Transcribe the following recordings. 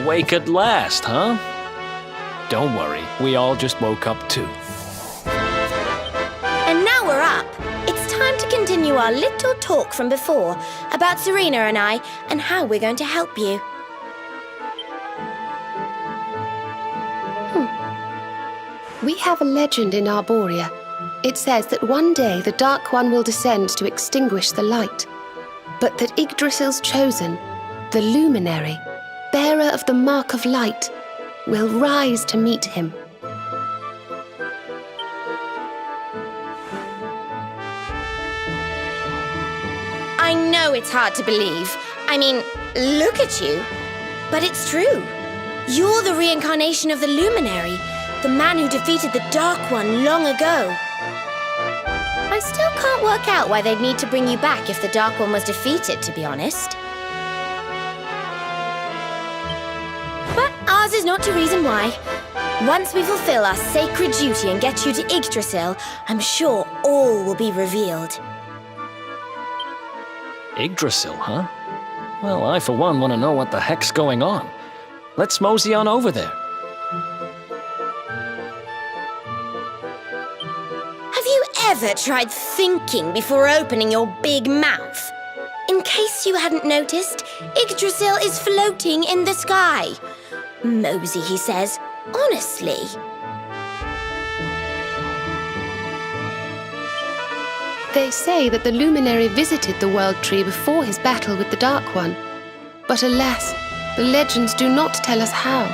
awake at last, huh? Don't worry, we all just woke up too. And now we're up. It's time to continue our little talk from before about Serena and I and how we're going to help you. We have a legend in Arborea. It says that one day the Dark One will descend to extinguish the light, but that Yggdrasil's chosen, the luminary, bearer of the mark of light, will rise to meet him. I know it's hard to believe. I mean, look at you. But it's true. You're the reincarnation of the luminary, the man who defeated the Dark One long ago. I still can't work out why they'd need to bring you back if the Dark One was defeated, to be honest. But ours is not to reason why. Once we fulfill our sacred duty and get you to Yggdrasil, I'm sure all will be revealed. Yggdrasil, huh? Well, I for one want to know what the heck's going on. Let's mosey on over there. Have you ever tried thinking before opening your big mouth? In case you hadn't noticed, Yggdrasil is floating in the sky. Mosey, he says. Honestly. They say that the luminary visited the World Tree before his battle with the Dark One. But alas, the legends do not tell us how.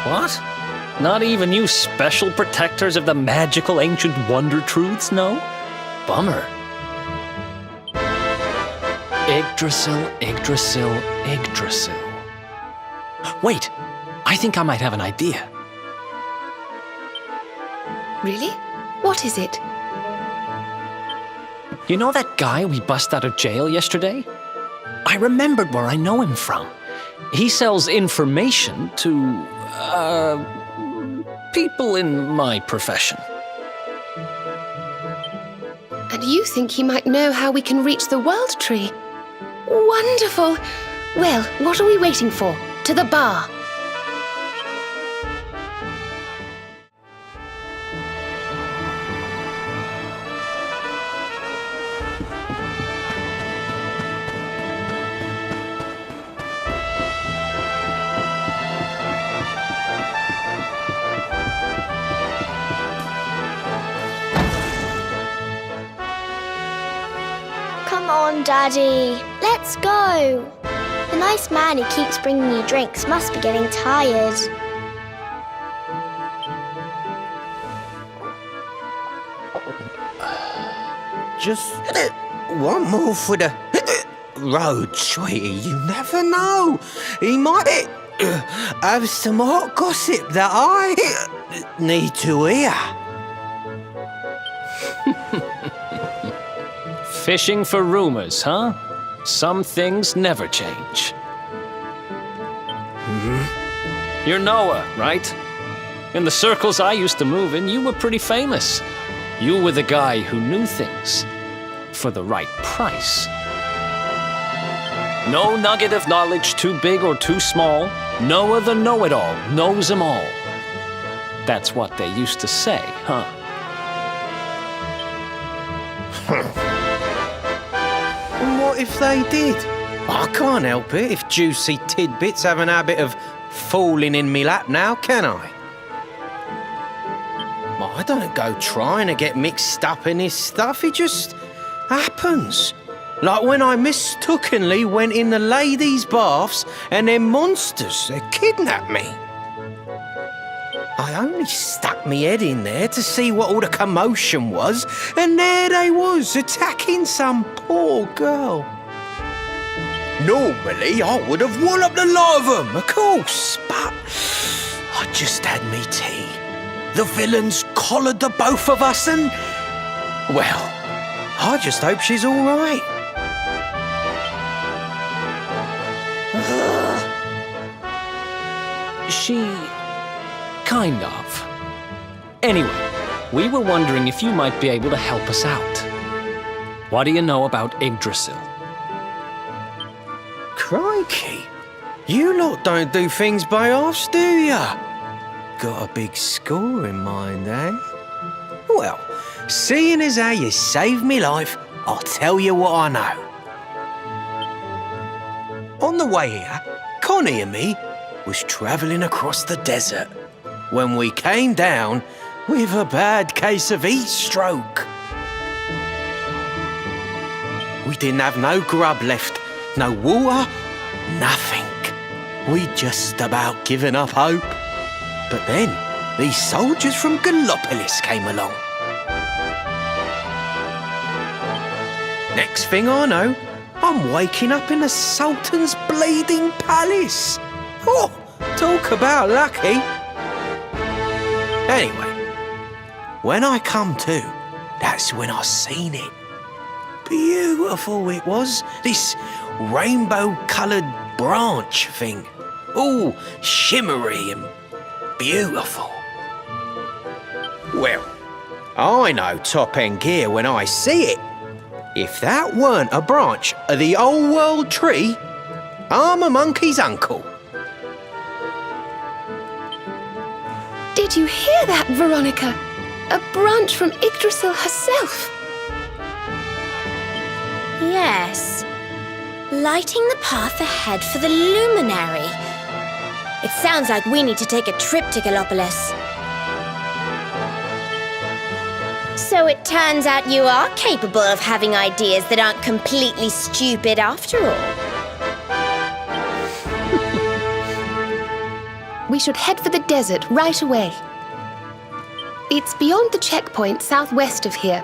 What? Not even you special protectors of the magical ancient wonder truths know? Bummer. Yggdrasil, Yggdrasil, Yggdrasil. Wait, I think I might have an idea. Really? What is it? You know that guy we bust out of jail yesterday? I remembered where I know him from. He sells information to, people in my profession. And you think he might know how we can reach the World Tree? Wonderful! Well, what are we waiting for? To the bar! Come on, Daddy. Let's go. The nice man who keeps bringing you drinks must be getting tired. Just one more for the road, sweetie. You never know. He might have some hot gossip that I need to hear. Fishing for rumors, huh? Some things never change. You're Noah, right? In the circles I used to move in, you were pretty famous. You were the guy who knew things for the right price. No nugget of knowledge too big or too small. Noah the know-it-all knows them all. That's what they used to say, huh? What if they did? I can't help it if juicy tidbits have an habit of falling in me lap now, can I? I don't go trying to get mixed up in this stuff, it just happens. Like when I mistakenly went in the ladies' baths and them monsters, they kidnapped me. I only stuck me head in there to see what all the commotion was, and there they was, attacking some poor girl. Normally, I would have walloped the lot of them, of course, but I just had me tea. The villains collared the both of us and, well, I just hope she's all right. She... kind of. Anyway, we were wondering if you might be able to help us out. What do you know about Yggdrasil? Crikey. You lot don't do things by halves, do ya? Got a big score in mind, eh? Well, seeing as how you saved me life, I'll tell you what I know. On the way here, Connie and me was travelling across the desert when we came down with a bad case of heat stroke. We didn't have no grub left, no water, nothing. We'd just about given up hope. But then these soldiers from Galoppoli came along. Next thing I know, I'm waking up in the Sultan's bleeding palace. Oh, talk about lucky. Anyway, when I come to, that's when I seen it. Beautiful it was, this rainbow-coloured branch thing. All shimmery and beautiful. Well, I know top-end gear when I see it. If that weren't a branch of the old world tree, I'm a monkey's uncle. Did you hear that, Veronica? A branch from Yggdrasil herself. Yes. Lighting the path ahead for the luminary. It sounds like we need to take a trip to Galoppoli. So it turns out you are capable of having ideas that aren't completely stupid after all. We should head for the desert right away. It's beyond the checkpoint southwest of here.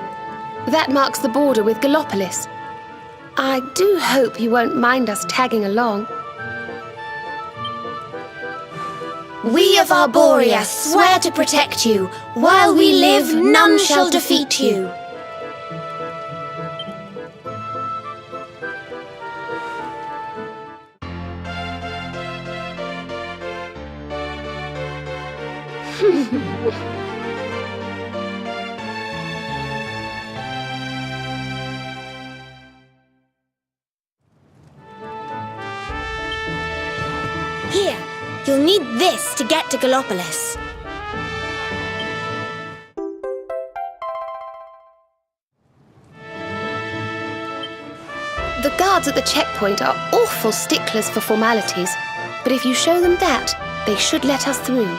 That marks the border with Galoppoli. I do hope you won't mind us tagging along. We of Arborea swear to protect you. While we live, none shall defeat you. Here, you'll need this to get to Galoppoli. The guards at the checkpoint are awful sticklers for formalities, but if you show them that, they should let us through.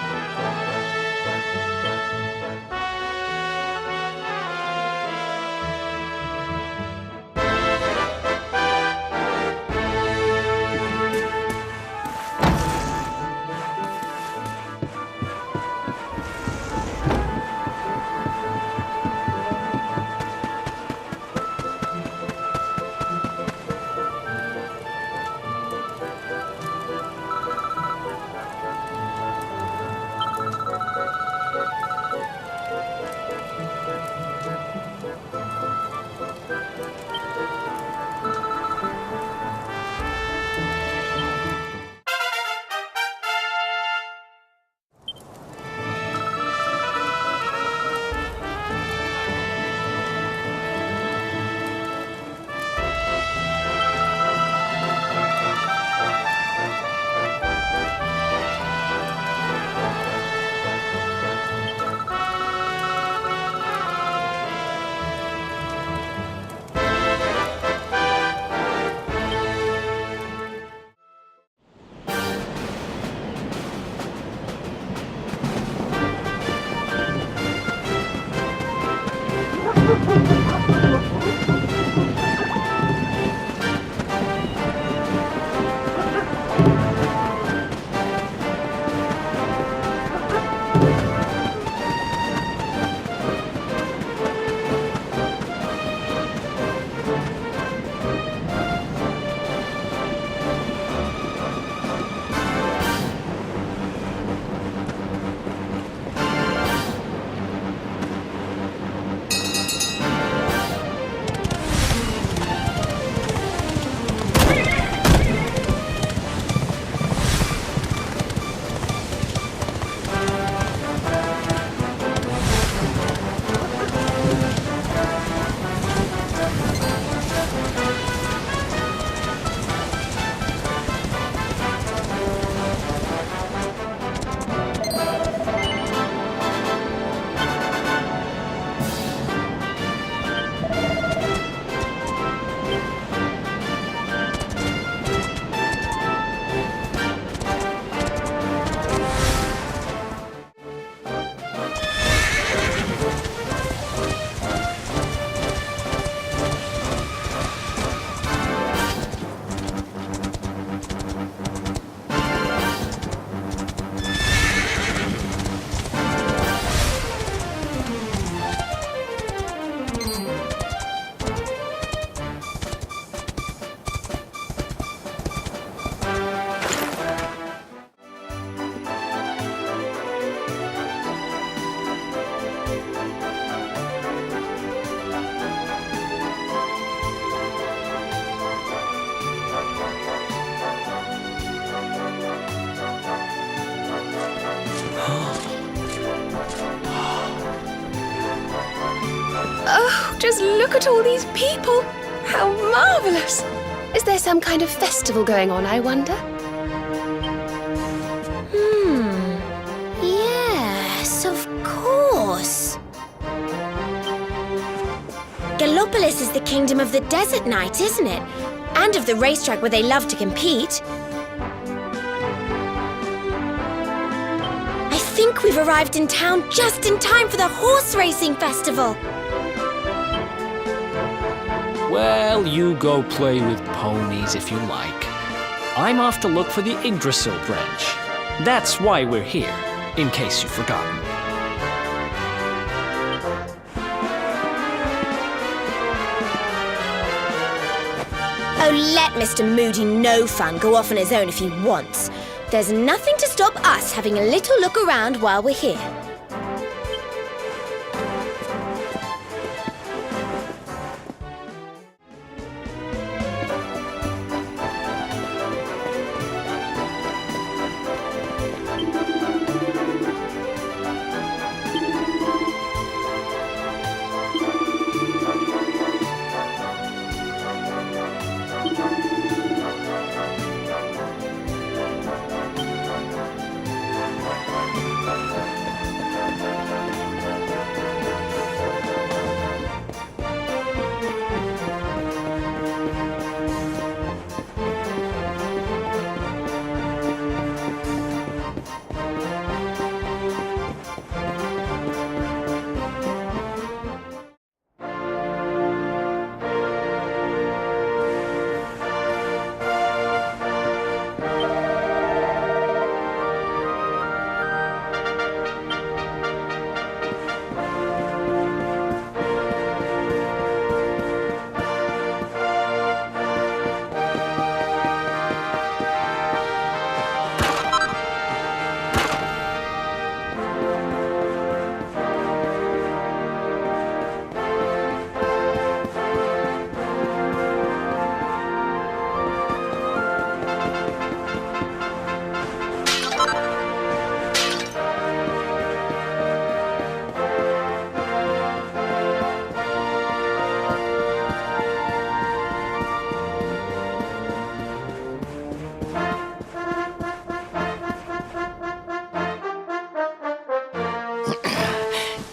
Oh, just look at all these people. How marvellous. Is there some kind of festival going on, I wonder? Yes, of course. Galopolis is the kingdom of the desert knight, isn't it? And of the racetrack where they love to compete. I think we've arrived in town just in time for the horse racing festival. Well, you go play with ponies if you like. I'm off to look for the Yggdrasil branch. That's why we're here, in case you've forgotten. Oh, let Mr. Moody No Fun go off on his own if he wants. There's nothing to stop us having a little look around while we're here.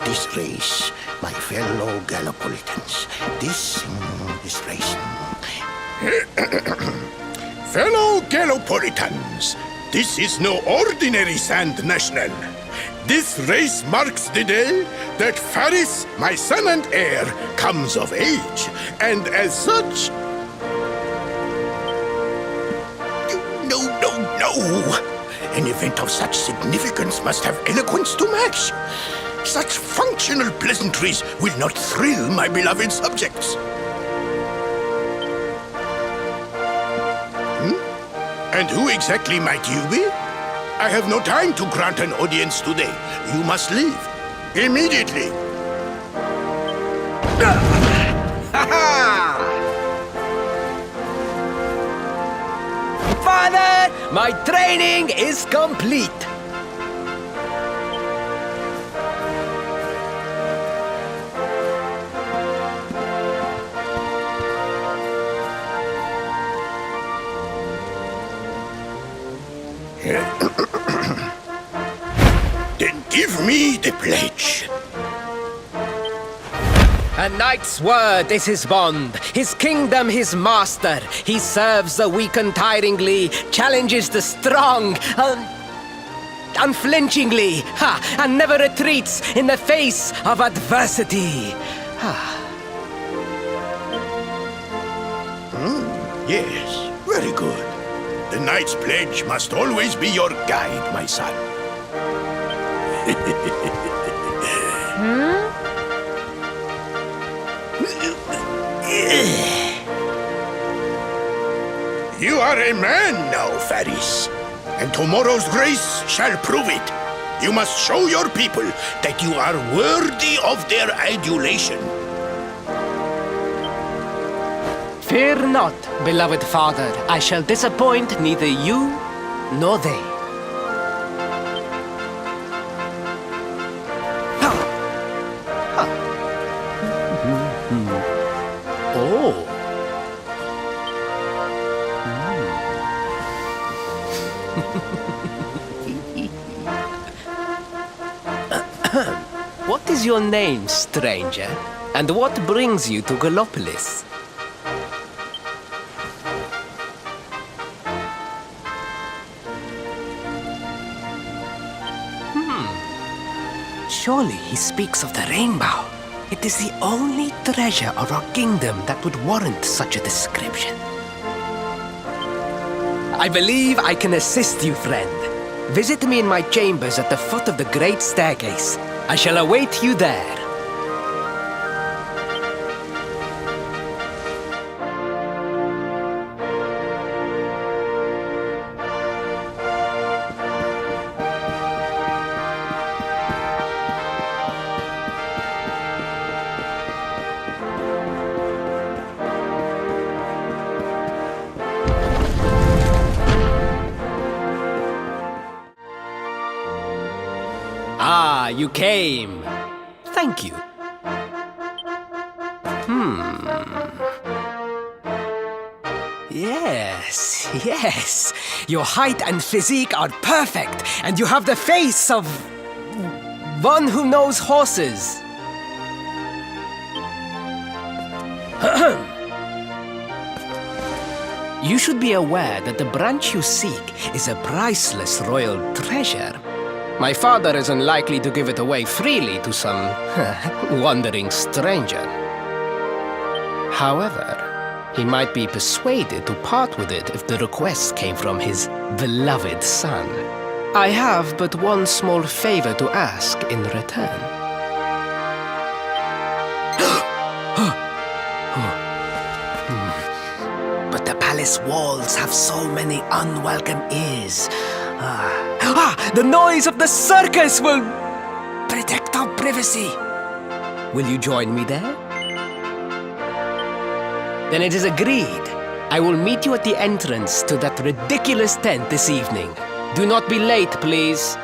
This race, my fellow Gallopolitans, this race. Fellow Gallopolitans, this is no ordinary Sand National. This race marks the day that Faris, my son and heir, comes of age, and as such... No! An event of such significance must have eloquence to match. Such functional pleasantries will not thrill my beloved subjects. And who exactly might you be? I have no time to grant an audience today. You must leave. Immediately. Father, my training is complete. Then give me the pledge. A knight's word is his bond, his kingdom his master. He serves the weak untiringly, challenges the strong unflinchingly, and never retreats in the face of adversity. Yes, very good. The knight's pledge must always be your guide, my son. You are a man now, Faris, and tomorrow's race shall prove it. You must show your people that you are worthy of their adulation. Fear not, beloved father. I shall disappoint neither you nor they. Oh. What is your name, stranger? And what brings you to Galoppoli? Surely he speaks of the rainbow. It is the only treasure of our kingdom that would warrant such a description. I believe I can assist you, friend. Visit me in my chambers at the foot of the great staircase. I shall await you there. Ah, you came. Thank you. Yes. Your height and physique are perfect, and you have the face of one who knows horses. You should be aware that the branch you seek is a priceless royal treasure. My father is unlikely to give it away freely to some wandering stranger. However, he might be persuaded to part with it if the request came from his beloved son. I have but one small favor to ask in return. But the palace walls have so many unwelcome ears. The noise of the circus will protect our privacy. Will you join me there? Then it is agreed. I will meet you at the entrance to that ridiculous tent this evening. Do not be late, please.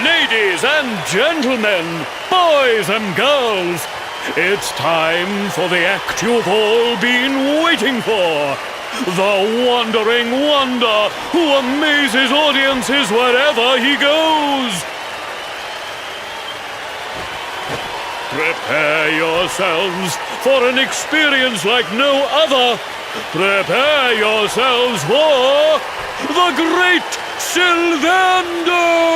Ladies and gentlemen, boys and girls, it's time for the act you've all been waiting for. The wandering wonder who amazes audiences wherever he goes. Prepare yourselves for an experience like no other. Prepare yourselves for the Great Sylvando!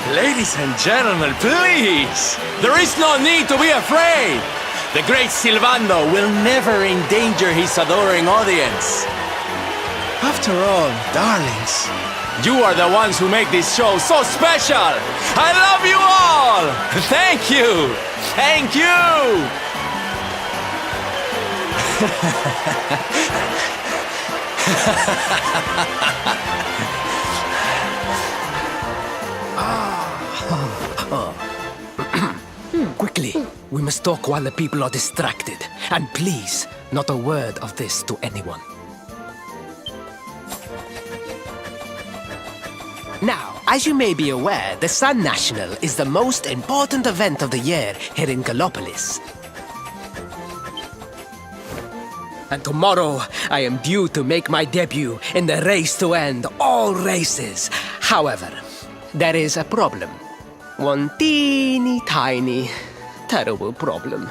Ladies and gentlemen, please! There is no need to be afraid! The great Sylvando will never endanger his adoring audience. After all, darlings, you are the ones who make this show so special! I love you all! Thank you! Thank you! Quickly, we must talk while the people are distracted. And please, not a word of this to anyone. Now, as you may be aware, the Sun National is the most important event of the year here in Galopolis. And tomorrow, I am due to make my debut in the race to end all races. However, there is a problem. One teeny tiny, terrible problem.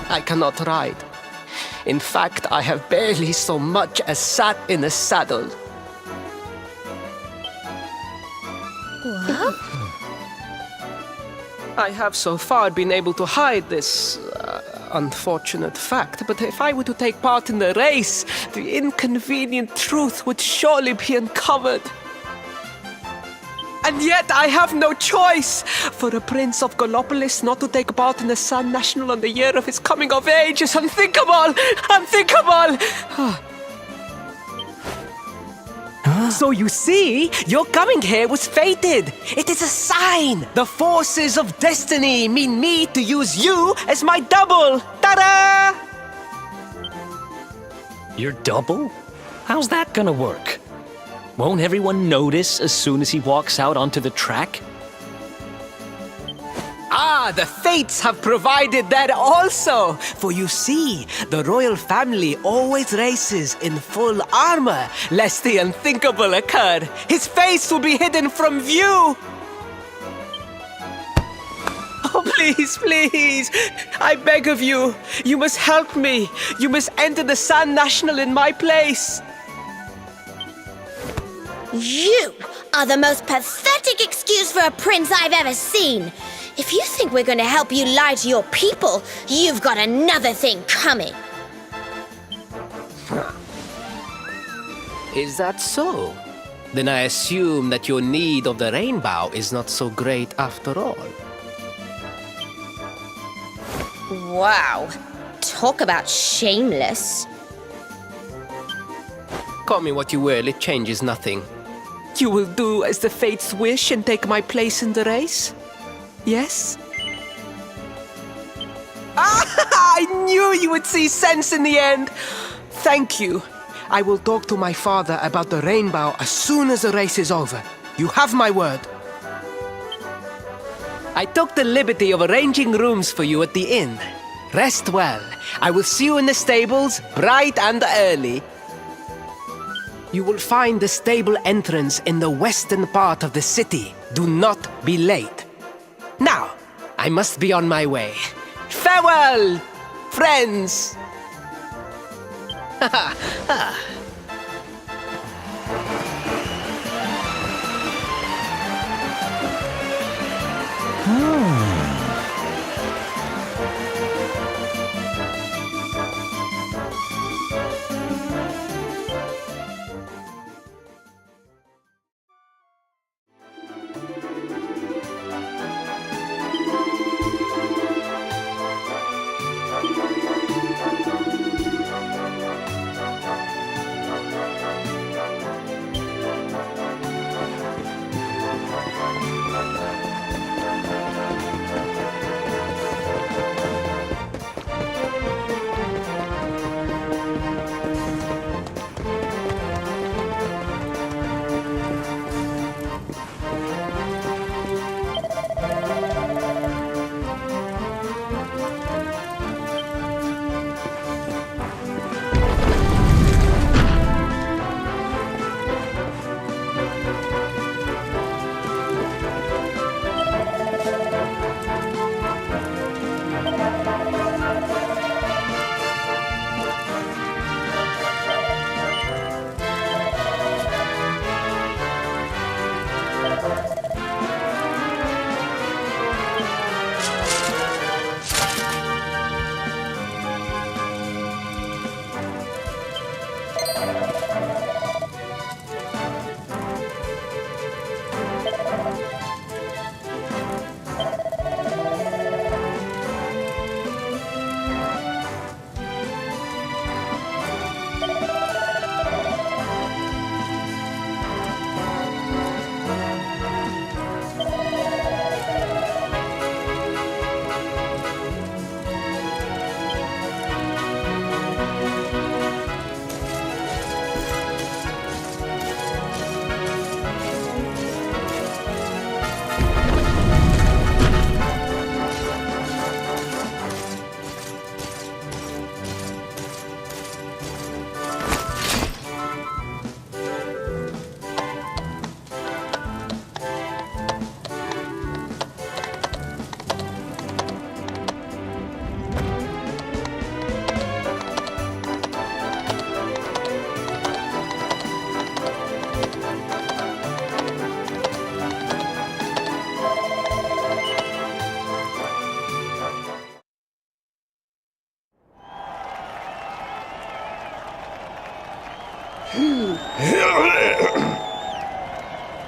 I cannot ride. In fact, I have barely so much as sat in a saddle. What? I have so far been able to hide this unfortunate fact, but if I were to take part in the race, the inconvenient truth would surely be uncovered. And yet I have no choice. For a prince of Galopolis not to take part in the Sun National on the year of his coming of age is unthinkable! Unthinkable! So you see, your coming here was fated. It is a sign. The forces of destiny mean me to use you as my double. Ta-da! Your double? How's that gonna work? Won't everyone notice as soon as he walks out onto the track? Ah, the fates have provided that also. For you see, the royal family always races in full armor, lest the unthinkable occur. His face will be hidden from view. Oh, please, please, I beg of you, you must help me. You must enter the Sun National in my place. You are the most pathetic excuse for a prince I've ever seen. If you think we're going to help you lie to your people, you've got another thing coming. Is that so? Then I assume that your need of the rainbow is not so great after all. Wow. Talk about shameless. Call me what you will, it changes nothing. You will do as the fates wish and take my place in the race? Yes? I knew you would see sense in the end! Thank you. I will talk to my father about the rainbow as soon as the race is over. You have my word. I took the liberty of arranging rooms for you at the inn. Rest well. I will see you in the stables, bright and early. You will find the stable entrance in the western part of the city. Do not be late. Now, I must be on my way. Farewell, friends!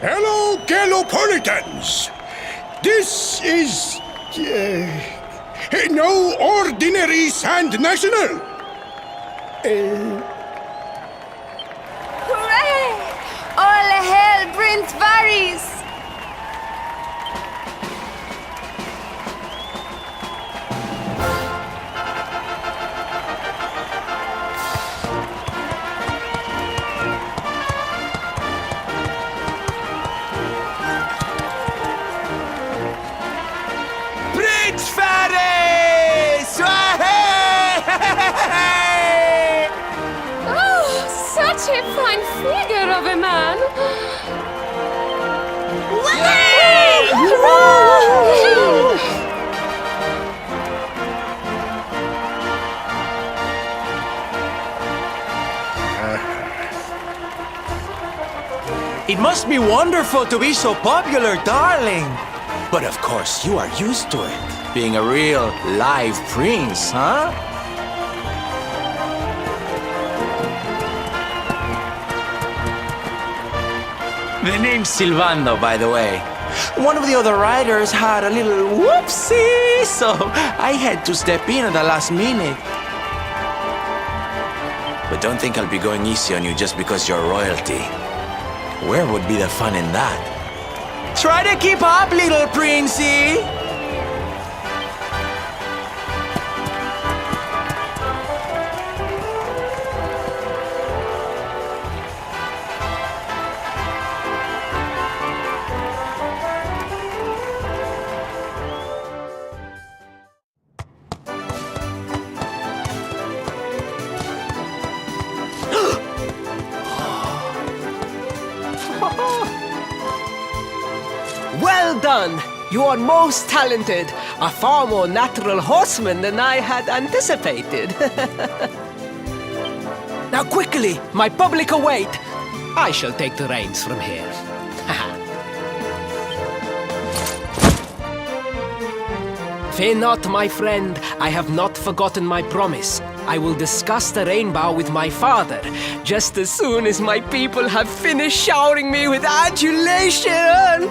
Hello, Galopolitans! This is no ordinary Sand National. Hooray! All hail Prince Varys! Prince Varys! Oh, such a fine figure of a man! It must be wonderful to be so popular, darling. But of course, you are used to it. Being a real live prince, huh? The name's Silvando, by the way. One of the other riders had a little whoopsie, so I had to step in at the last minute. But don't think I'll be going easy on you just because you're royalty. Where would be the fun in that? Try to keep up, little princey! Well done! You are most talented. A far more natural horseman than I had anticipated. Now quickly, my public await. I shall take the reins from here. Fear not, my friend. I have not forgotten my promise. I will discuss the rainbow with my father, just as soon as my people have finished showering me with adulation.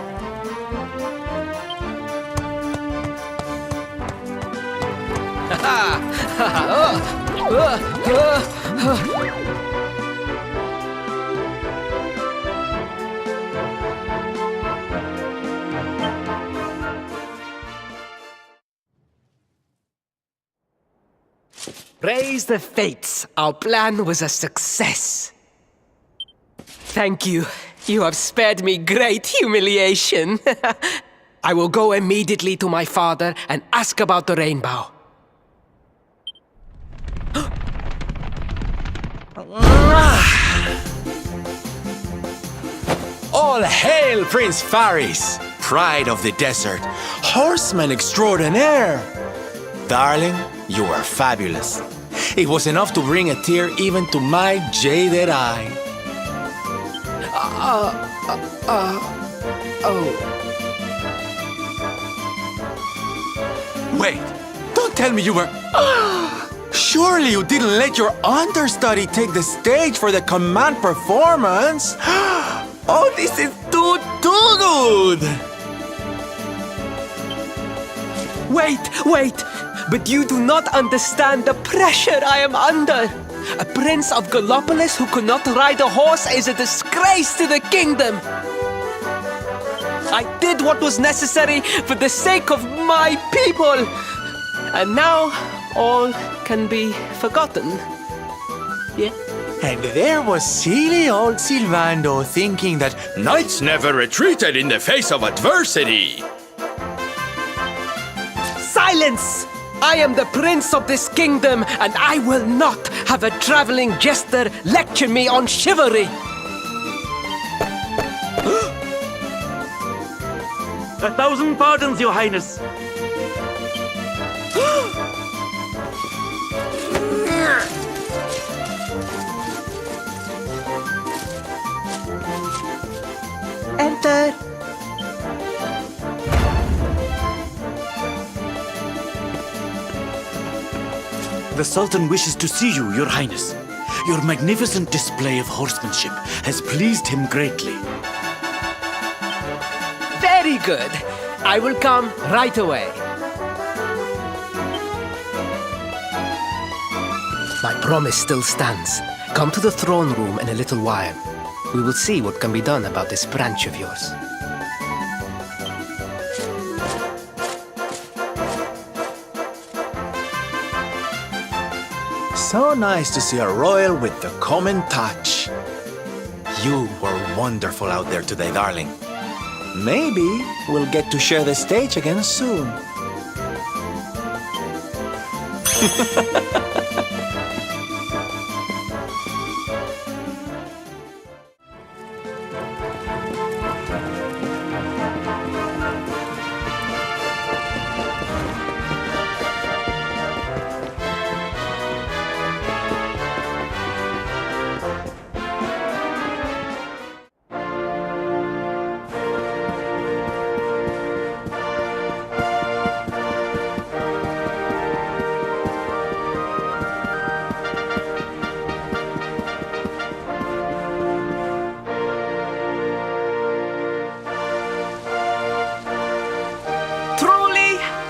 Praise the fates, our plan was a success. Thank you. You have spared me great humiliation. I will go immediately to my father and ask about the rainbow. All hail Prince Varys, pride of the desert, horseman extraordinaire. Darling, you are fabulous. It was enough to bring a tear even to my jaded eye. Wait, don't tell me you were... Surely you didn't let your understudy take the stage for the command performance? Oh, this is too good! Wait! But you do not understand the pressure I am under. A prince of Galoppoli who could not ride a horse is a disgrace to the kingdom. I did what was necessary for the sake of my people. And now, all can be forgotten. Yeah? And there was silly old Silvando thinking that knights never retreated in the face of adversity. Silence! I am the prince of this kingdom, and I will not have a traveling jester lecture me on chivalry. 1,000 pardons, Your Highness. Enter. The Sultan wishes to see you, Your Highness. Your magnificent display of horsemanship has pleased him greatly. Very good. I will come right away. My promise still stands. Come to the throne room in a little while. We will see what can be done about this branch of yours. So nice to see a royal with the common touch. You were wonderful out there today, darling. Maybe we'll get to share the stage again soon.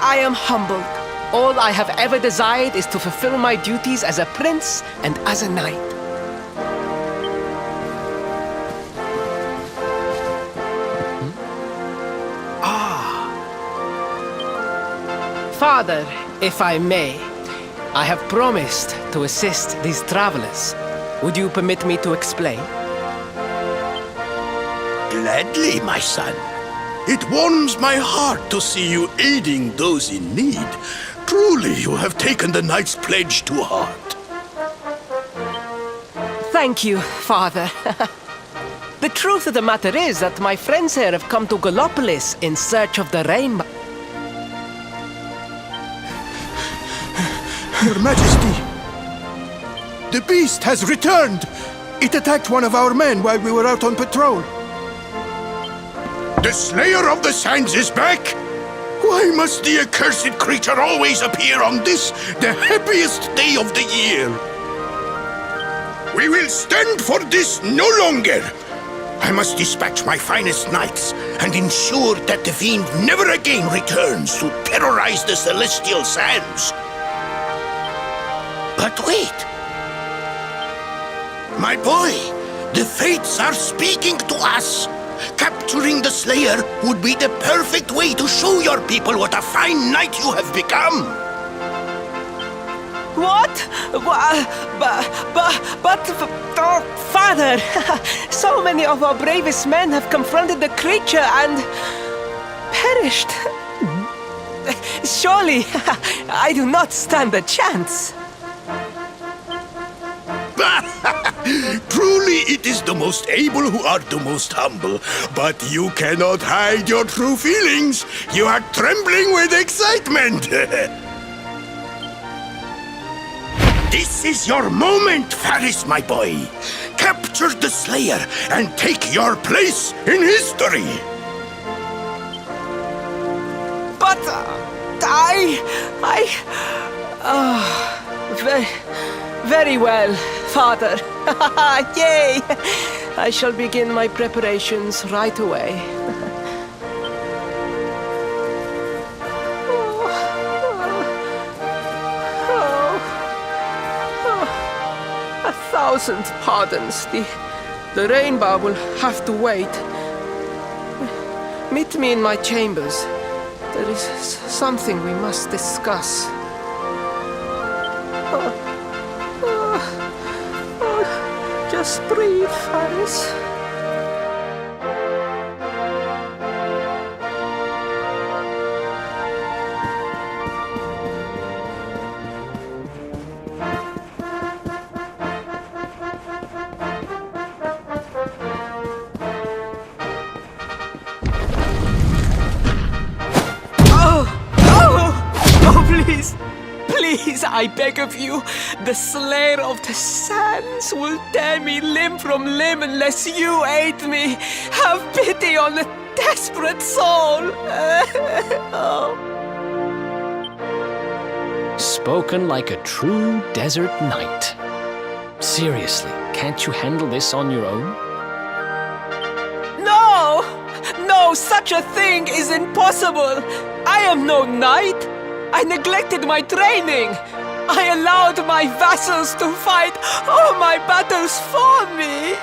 I am humbled. All I have ever desired is to fulfill my duties as a prince and as a knight. Father, if I may, I have promised to assist these travelers. Would you permit me to explain? Gladly, my son. It warms my heart to see you aiding those in need. Truly, you have taken the knight's pledge to heart. Thank you, Father. The truth of the matter is that my friends here have come to Galoppoli in search of the rainbow. Your Majesty, the beast has returned. It attacked one of our men while we were out on patrol. The Slayer of the Sands is back? Why must the accursed creature always appear on this, the happiest day of the year? We will stand for this no longer. I must dispatch my finest knights and ensure that the fiend never again returns to terrorize the celestial sands. But wait! My boy, the fates are speaking to us. Capturing the Slayer would be the perfect way to show your people what a fine knight you have become. What? But, oh, Father, so many of our bravest men have confronted the creature and perished. Surely, I do not stand a chance. Truly, it is the most able who are the most humble. But you cannot hide your true feelings. You are trembling with excitement. This is your moment, Faris, my boy. Capture the Slayer and take your place in history. But very well, Father. Yay! I shall begin my preparations right away. A thousand pardons. The rainbow will have to wait. Meet me in my chambers. There is something we must discuss. Just breathe, Faris. Please, I beg of you, the Slayer of the Sands will tear me limb from limb unless you aid me. Have pity on a desperate soul. Oh. Spoken like a true desert knight. Seriously, can't you handle this on your own? No! No, such a thing is impossible! I am no knight! I neglected my training! I allowed my vassals to fight all my battles for me!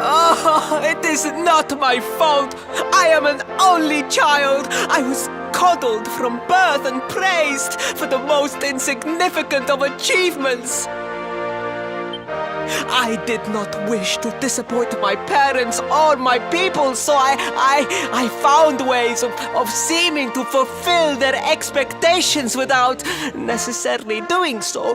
Oh, it is not my fault! I am an only child! I was coddled from birth and praised for the most insignificant of achievements! I did not wish to disappoint my parents or my people, so I found ways of seeming to fulfill their expectations without necessarily doing so.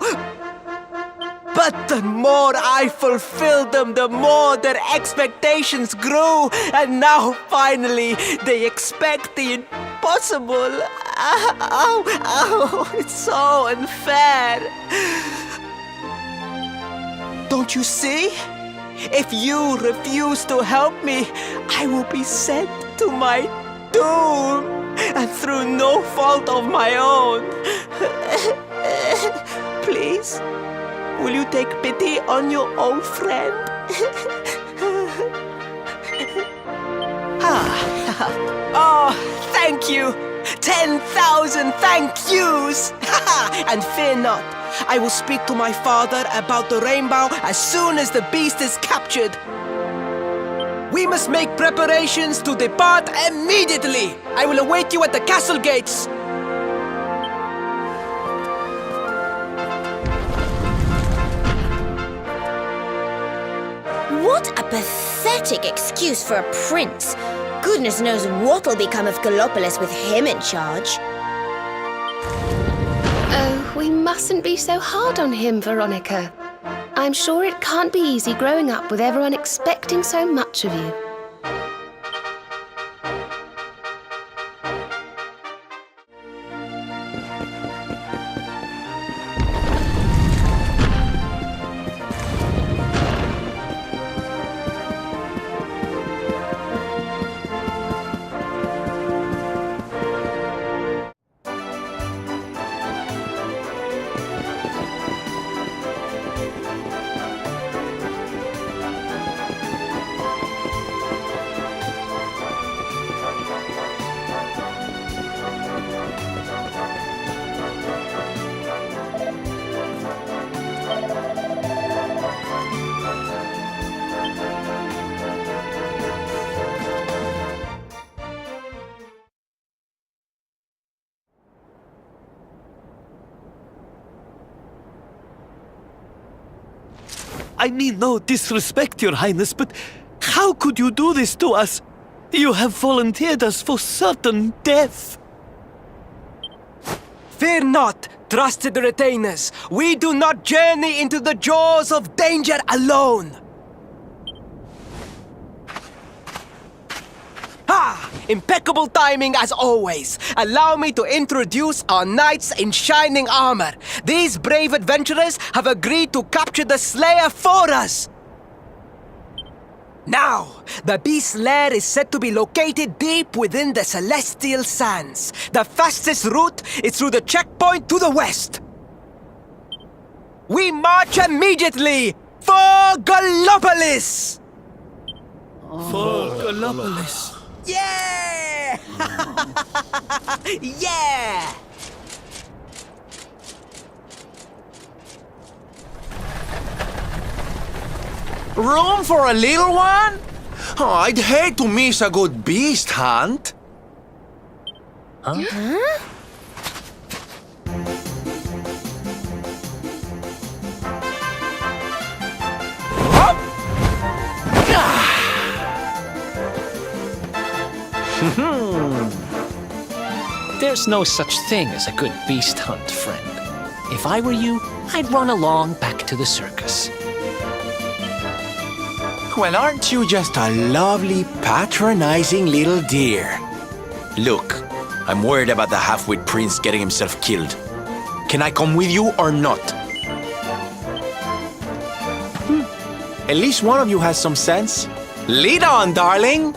But the more I fulfilled them, the more their expectations grew, and now finally they expect the impossible. Ow, it's so unfair. Don't you see? If you refuse to help me, I will be sent to my doom, and through no fault of my own. Please, will you take pity on your old friend? Oh, thank you! 10,000 thank yous! And fear not. I will speak to my father about the rainbow as soon as the beast is captured. We must make preparations to depart immediately. I will await you at the castle gates. What a pathetic excuse for a prince. Goodness knows what'll become of Galoppoli with him in charge. Oh, we mustn't be so hard on him, Veronica. I'm sure it can't be easy growing up with everyone expecting so much of you. I mean no disrespect, Your Highness, but how could you do this to us? You have volunteered us for certain death. Fear not, trusted retainers. We do not journey into the jaws of danger alone. Impeccable timing as always. Allow me to introduce our knights in shining armor. These brave adventurers have agreed to capture the Slayer for us. Now, the beast's lair is said to be located deep within the Celestial Sands. The fastest route is through the checkpoint to the west. We march immediately for Galoppoli! For Galoppoli. Yeah! Yeah! Room for a little one? Oh, I'd hate to miss a good beast hunt. Huh? There's no such thing as a good beast hunt, friend. If I were you, I'd run along back to the circus. Well, aren't you just a lovely, patronizing little dear? Look, I'm worried about the half-wit prince getting himself killed. Can I come with you or not? At least one of you has some sense. Lead on, darling!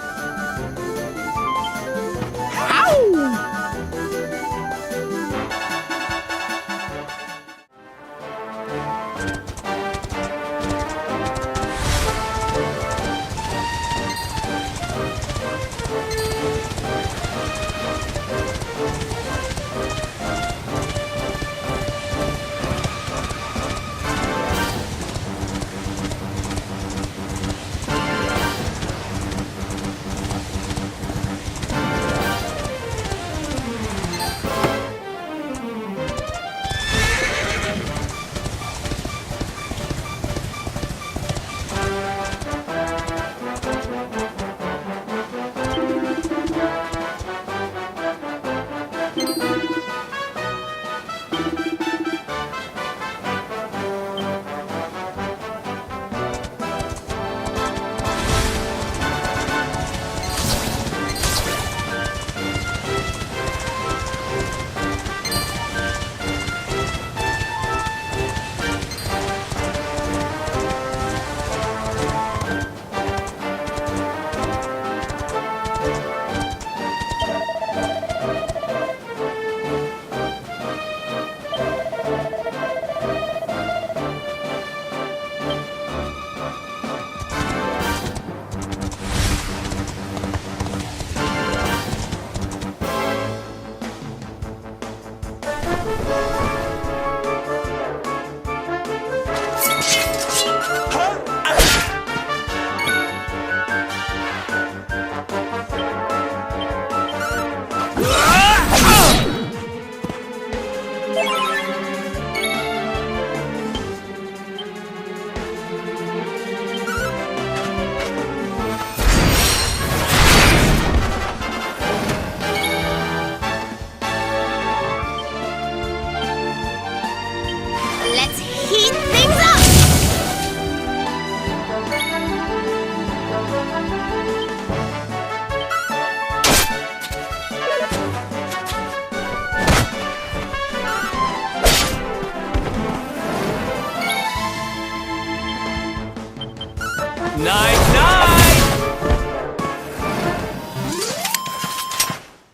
Night!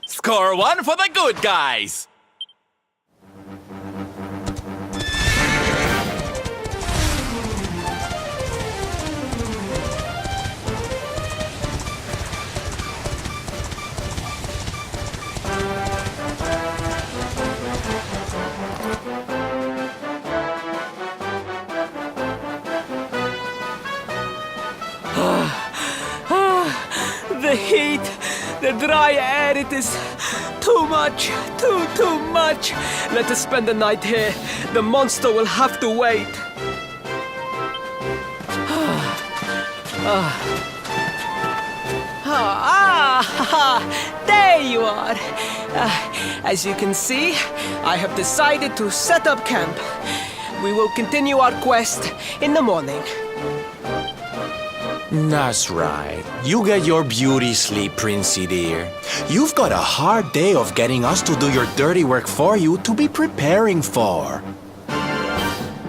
Score one for the good guys! The heat, the dry air, it is too much, too much. Let us spend the night here. The monster will have to wait. There you are. As you can see, I have decided to set up camp. We will continue our quest in the morning. That's right. You get your beauty sleep, Princey dear. You've got a hard day of getting us to do your dirty work for you to be preparing for.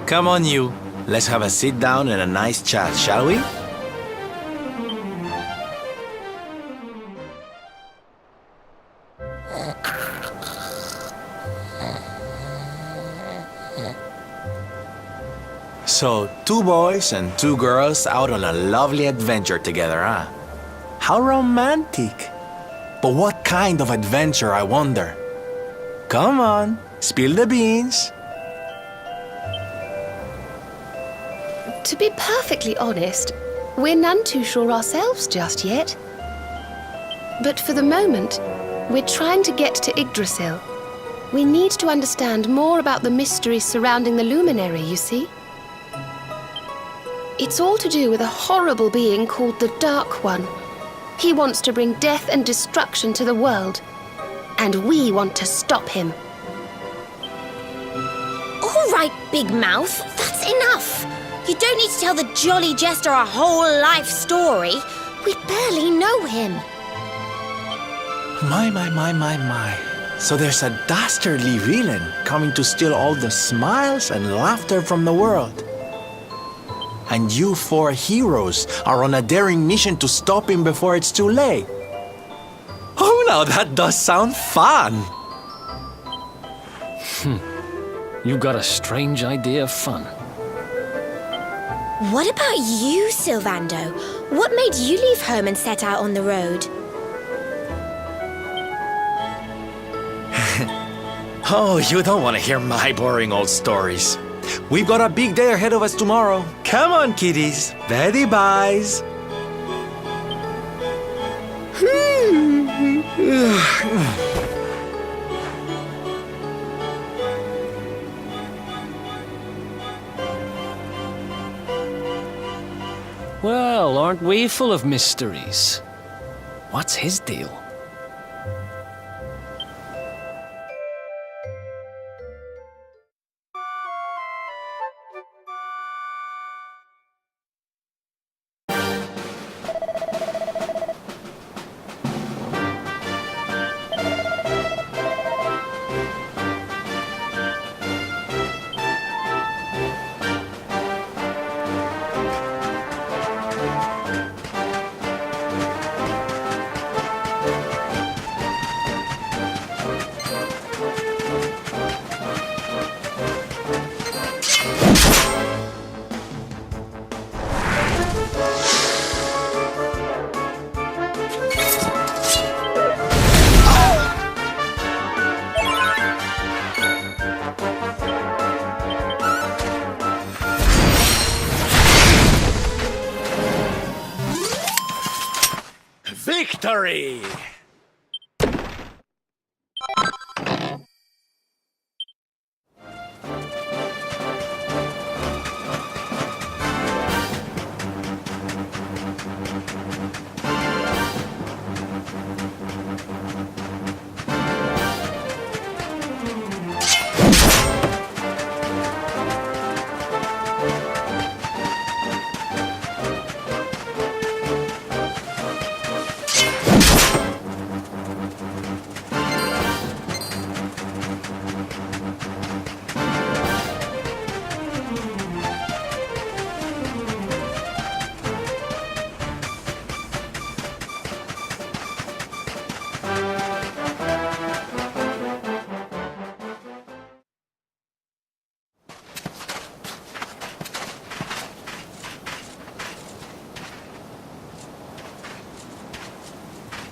Come on, you. Let's have a sit down and a nice chat, shall we? So, 2 boys and 2 girls out on a lovely adventure together, huh? How romantic! But what kind of adventure, I wonder? Come on, spill the beans. To be perfectly honest, we're none too sure ourselves just yet. But for the moment, we're trying to get to Yggdrasil. We need to understand more about the mysteries surrounding the luminary, you see? It's all to do with a horrible being called the Dark One. He wants to bring death and destruction to the world. And we want to stop him. All right, Big Mouth, that's enough. You don't need to tell the jolly jester a whole life story. We barely know him. My. So there's a dastardly villain coming to steal all the smiles and laughter from the world. And you 4 heroes are on a daring mission to stop him before it's too late. Oh, now that does sound fun. You got a strange idea of fun. What about you, Sylvando? What made you leave home and set out on the road? Oh, you don't want to hear my boring old stories. We've got a big day ahead of us tomorrow. Come on, kiddies. Betty buys. Well, aren't we full of mysteries? What's his deal? Victory!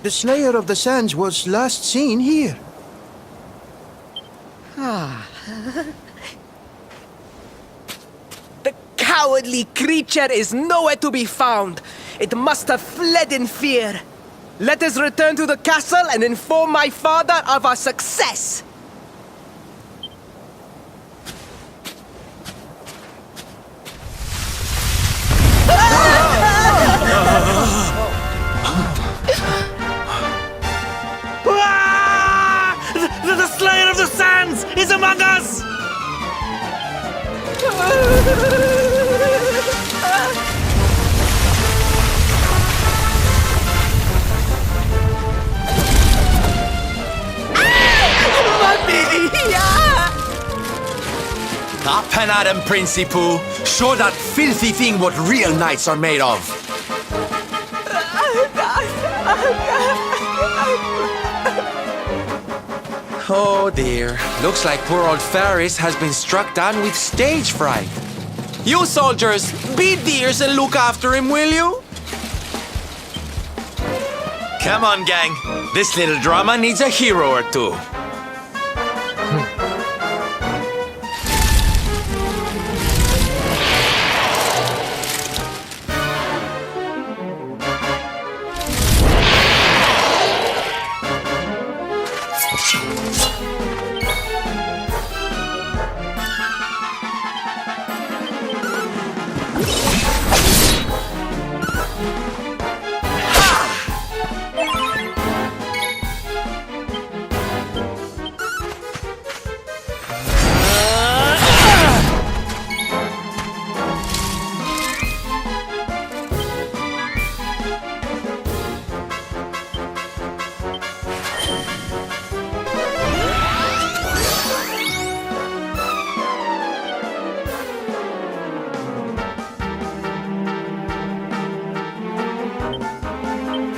The Slayer of the Sands was last seen here. The cowardly creature is nowhere to be found. It must have fled in fear. Let us return to the castle and inform my father of our success. The Slayer of the Sands is among us! Up and at him, Principe. Show that filthy thing what real knights are made of. Oh dear. Looks like poor old Faris has been struck down with stage fright. You soldiers, be dears and look after him, will you? Come on, gang. This little drama needs a hero or two.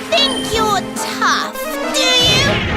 Think you're tough, do you?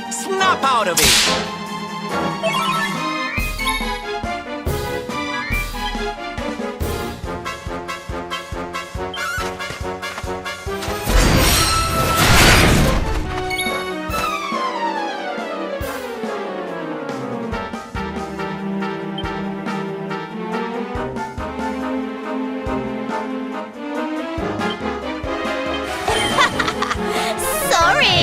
Snap out of it! Sorry!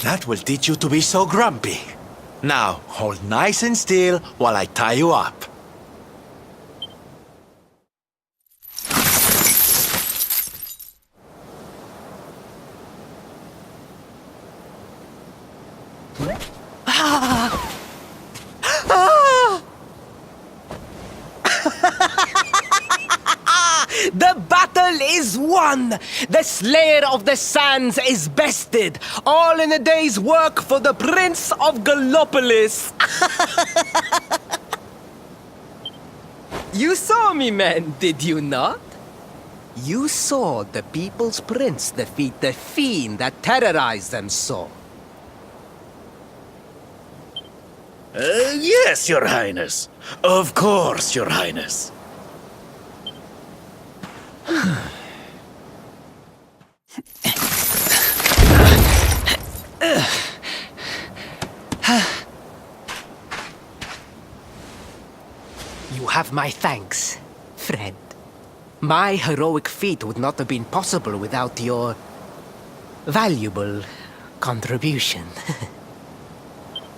That will teach you to be so grumpy. Now, hold nice and still while I tie you up. The battle is won! The Slayer of the Sands is bested! All in a day's work for the Prince of Galoppoli! You saw me, men, did you not? You saw the People's Prince defeat the fiend that terrorized them so. Yes, Your Highness. Of course, Your Highness. You have my thanks, friend. My heroic feat would not have been possible without your valuable contribution.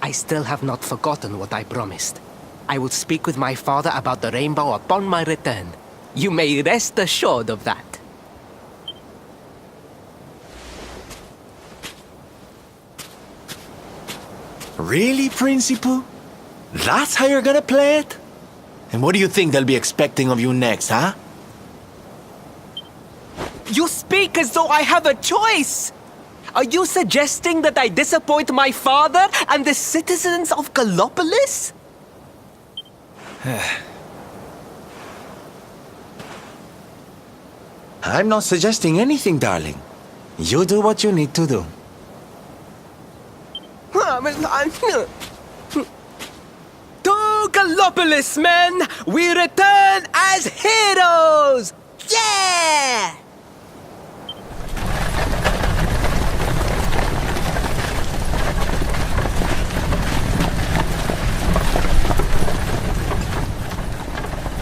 I still have not forgotten what I promised. I will speak with my father about the rainbow upon my return. You may rest assured of that. Really, Principe? That's how you're gonna play it? And what do you think they'll be expecting of you next, huh? You speak as though I have a choice! Are you suggesting that I disappoint my father and the citizens of Galoppoli? I'm not suggesting anything, darling. You do what you need to do. To Galoppoli, men! We return as heroes! Yeah!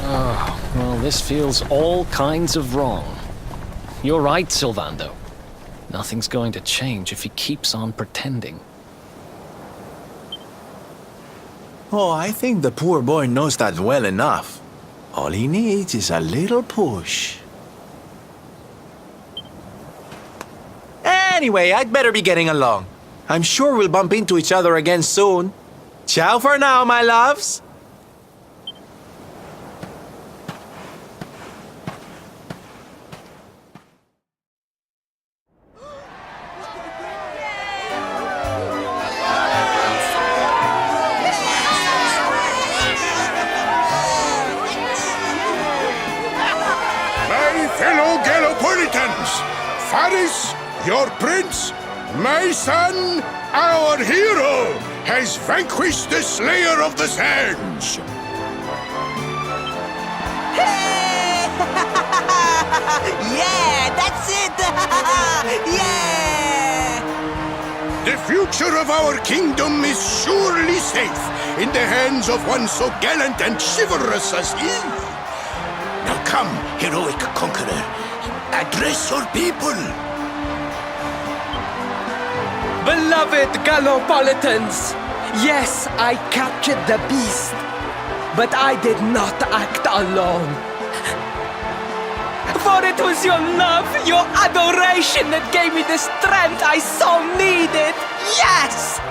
Oh, well, this feels all kinds of wrong. You're right, Sylvando. Nothing's going to change if he keeps on pretending. Oh, I think the poor boy knows that well enough. All he needs is a little push. Anyway, I'd better be getting along. I'm sure we'll bump into each other again soon. Ciao for now, my loves. Fellow Galopolitans, Faris, your prince, my son, our hero, has vanquished the Slayer of the Sands. Yeah, that's it! Yeah! The future of our kingdom is surely safe in the hands of one so gallant and chivalrous as he. Now come, heroic conqueror, address your people. Beloved Gallopolitans, yes, I captured the beast, but I did not act alone. For it was your love, your adoration that gave me the strength I so needed. Yes!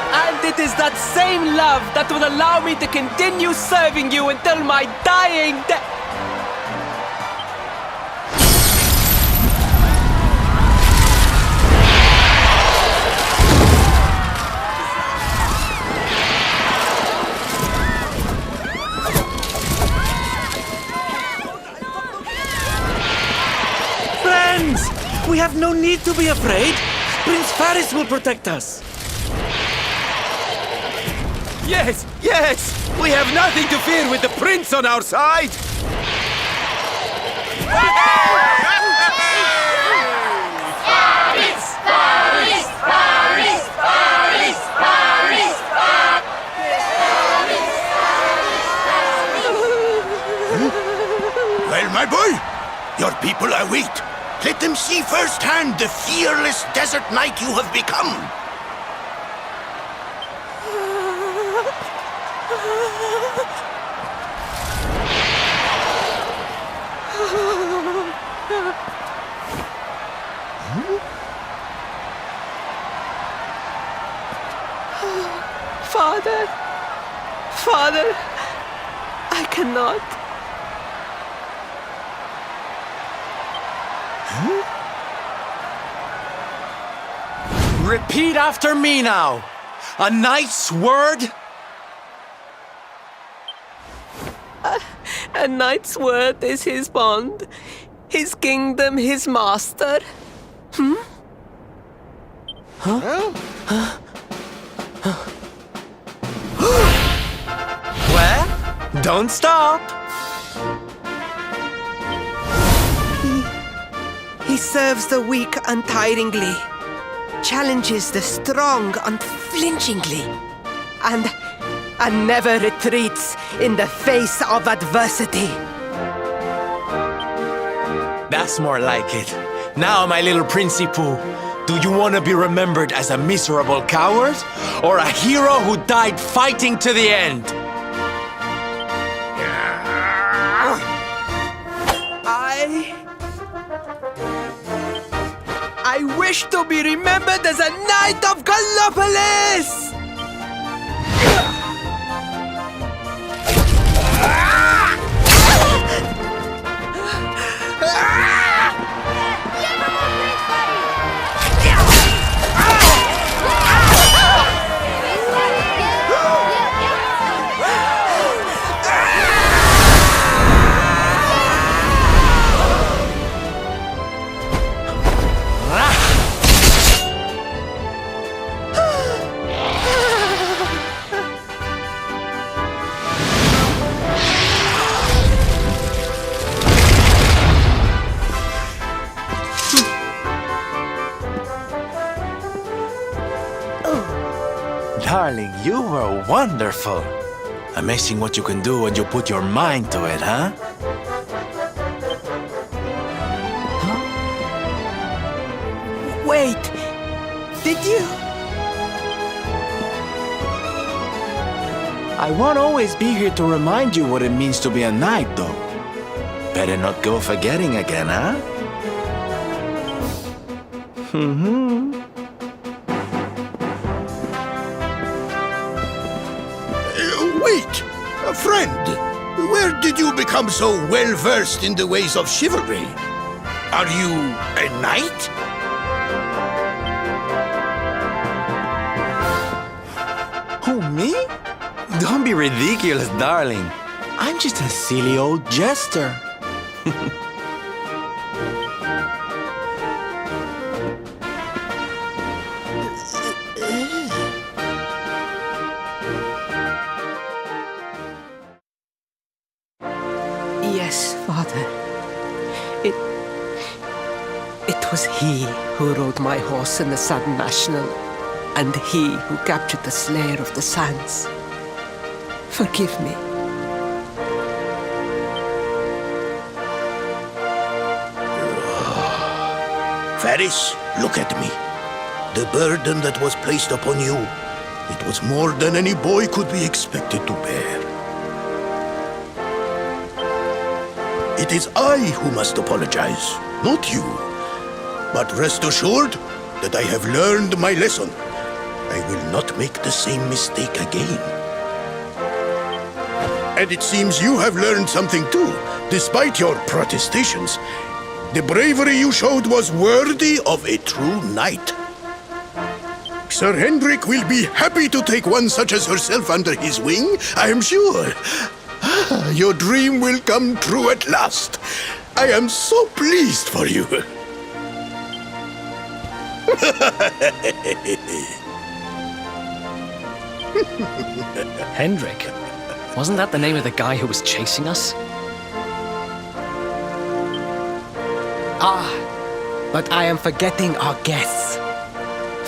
And it is that same love that will allow me to continue serving you until my dying day. Friends! We have no need to be afraid. Prince Faris will protect us. Yes, yes! We have nothing to fear with the prince on our side! my boy. Your people await. Let them see firsthand the fearless desert knight you have become. Father! Father! I cannot. Repeat after me now. A knight's word? A knight's word is his bond, his kingdom, his master. Well, don't stop. He serves the weak untiringly, challenges the strong unflinchingly, and never retreats in the face of adversity. That's more like it. Now, my little principe, do you want to be remembered as a miserable coward or a hero who died fighting to the end? I wish to be remembered as a knight of Galoppoli! Darling, you were wonderful. Amazing what you can do when you put your mind to it, huh? Wait, did you? I won't always be here to remind you what it means to be a knight, though. Better not go forgetting again, huh? Wait! A friend! Where did you become so well-versed in the ways of chivalry? Are you a knight? Who, me? Don't be ridiculous, darling. I'm just a silly old jester. Yes, Father. It was he who rode my horse in the Sun National, and he who captured the Slayer of the Sands. Forgive me. Faris, look at me. The burden that was placed upon you, it was more than any boy could be expected to bear. It is I who must apologize, not you. But rest assured that I have learned my lesson. I will not make the same mistake again. And it seems you have learned something too, despite your protestations. The bravery you showed was worthy of a true knight. Sir Hendrik will be happy to take one such as herself under his wing, I am sure. Your dream will come true at last. I am so pleased for you. Hendrik? Wasn't that the name of the guy who was chasing us? Ah, but I am forgetting our guests.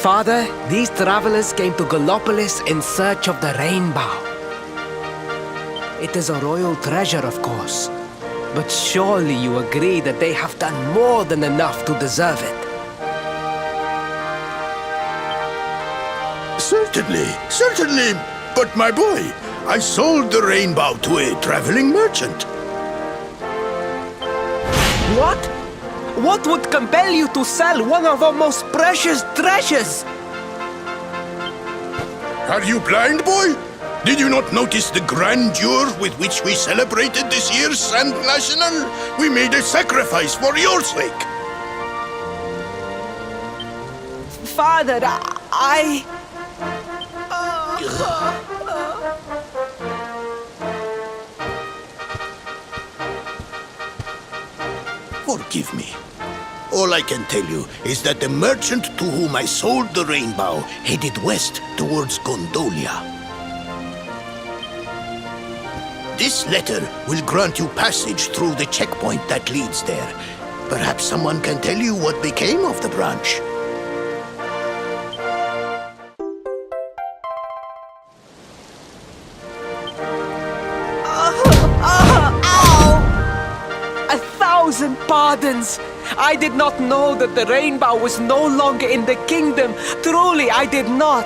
Father, these travelers came to Gallopolis in search of the rainbow. It is a royal treasure, of course, But surely you agree that they have done more than enough to deserve it. Certainly. But my boy, I sold the rainbow to a traveling merchant. What? What would compel you to sell one of our most precious treasures? Are you blind, boy? Did you not notice the grandeur with which we celebrated this year's Sand National? We made a sacrifice for your sake. Father, I... Forgive me. All I can tell you is that the merchant to whom I sold the rainbow headed west towards Gondolia. This letter will grant you passage through the checkpoint that leads there. Perhaps someone can tell you what became of the branch. Ow! 1,000 pardons! I did not know that the rainbow was no longer in the kingdom. Truly, I did not.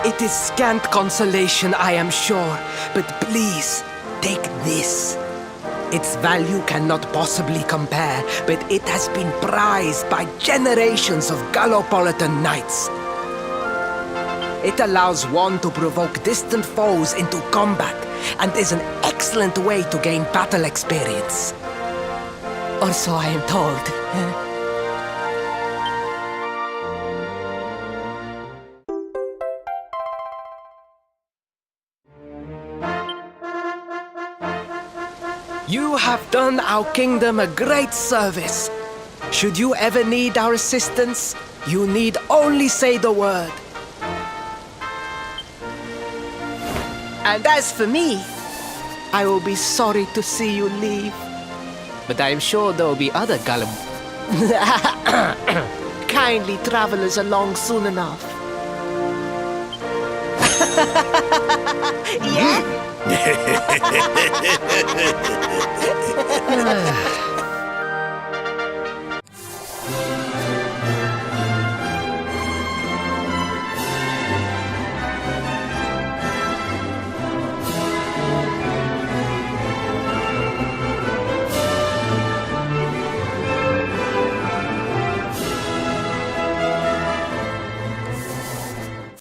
It is scant consolation, I am sure, but please, take this. Its value cannot possibly compare, but it has been prized by generations of Gallopolitan knights. It allows one to provoke distant foes into combat, and is an excellent way to gain battle experience. Or so I am told. You have done our kingdom a great service. Should you ever need our assistance, you need only say the word. And as for me, I will be sorry to see you leave. But I am sure there will be other kindly travelers along soon enough. Yeah?